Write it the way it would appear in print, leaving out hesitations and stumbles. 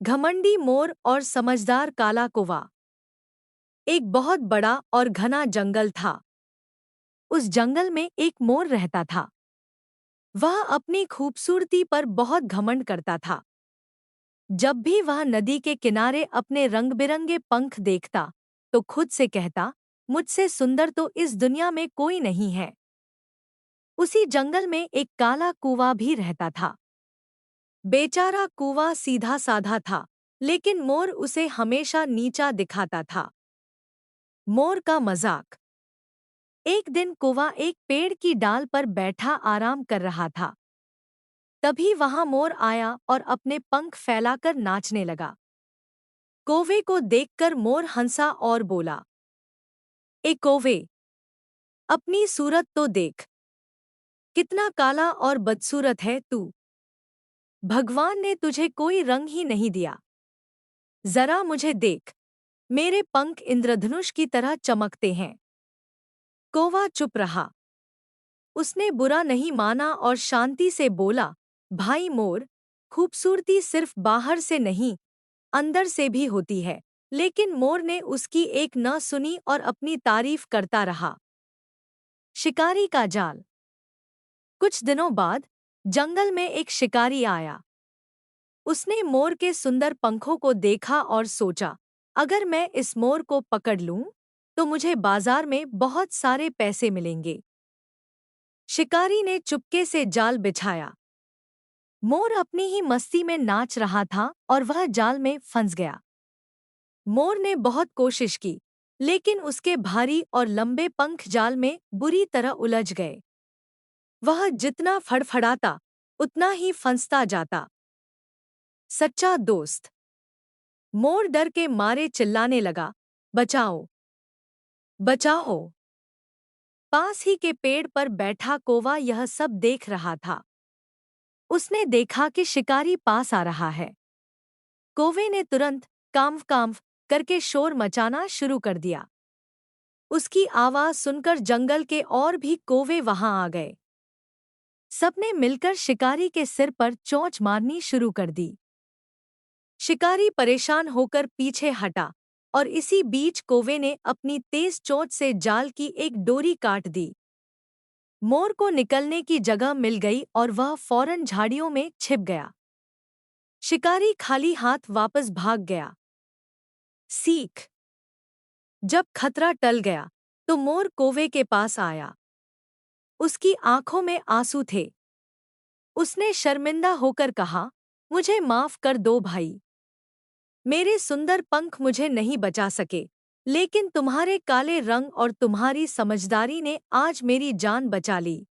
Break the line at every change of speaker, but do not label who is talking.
घमंडी मोर और समझदार काला कौवा। एक बहुत बड़ा और घना जंगल था। उस जंगल में एक मोर रहता था। वह अपनी खूबसूरती पर बहुत घमंड करता था। जब भी वह नदी के किनारे अपने रंग-बिरंगे पंख देखता, तो खुद से कहता, मुझसे सुंदर तो इस दुनिया में कोई नहीं है। उसी जंगल में एक काला कौवा भी रहता था। बेचारा कौवा सीधा-साधा था, लेकिन मोर उसे हमेशा नीचा दिखाता था। मोर का मजाक। एक दिन कौवा एक पेड़ की डाल पर बैठा आराम कर रहा था। तभी वहां मोर आया और अपने पंख फैलाकर नाचने लगा। कौवे को देखकर मोर हंसा और बोला, ए कौवे, अपनी सूरत तो देख, कितना काला और बदसूरत है तू। भगवान ने तुझे कोई रंग ही नहीं दिया। जरा मुझे देख, मेरे पंख इंद्रधनुष की तरह चमकते हैं। कौवा चुप रहा। उसने बुरा नहीं माना और शांति से बोला, भाई मोर, खूबसूरती सिर्फ बाहर से नहीं, अंदर से भी होती है। लेकिन मोर ने उसकी एक न सुनी और अपनी तारीफ करता रहा। शिकारी का जाल। कुछ दिनों बाद जंगल में एक शिकारी आया। उसने मोर के सुंदर पंखों को देखा और सोचा, अगर मैं इस मोर को पकड़ लूं, तो मुझे बाजार में बहुत सारे पैसे मिलेंगे। शिकारी ने चुपके से जाल बिछाया। मोर अपनी ही मस्ती में नाच रहा था और वह जाल में फंस गया। मोर ने बहुत कोशिश की, लेकिन उसके भारी और लंबे पंख जाल में बुरी तरह उलझ गए। वह जितना फड़फड़ाता, उतना ही फंसता जाता। सच्चा दोस्त। मोर डर के मारे चिल्लाने लगा, बचाओ, बचाओ। पास ही के पेड़ पर बैठा कौवा यह सब देख रहा था। उसने देखा कि शिकारी पास आ रहा है। कौवे ने तुरंत कांव कांव करके शोर मचाना शुरू कर दिया। उसकी आवाज सुनकर जंगल के और भी कौवे वहां आ गए। सबने मिलकर शिकारी के सिर पर चोंच मारनी शुरू कर दी। शिकारी परेशान होकर पीछे हटा और इसी बीच कौवे ने अपनी तेज चोंच से जाल की एक डोरी काट दी। मोर को निकलने की जगह मिल गई और वह फौरन झाड़ियों में छिप गया। शिकारी खाली हाथ वापस भाग गया। सीख। जब खतरा टल गया, तो मोर कौवे के पास आया। उसकी आंखों में आंसू थे। उसने शर्मिंदा होकर कहा, मुझे माफ कर दो भाई। मेरे सुंदर पंख मुझे नहीं बचा सके, लेकिन तुम्हारे काले रंग और तुम्हारी समझदारी ने आज मेरी जान बचा ली।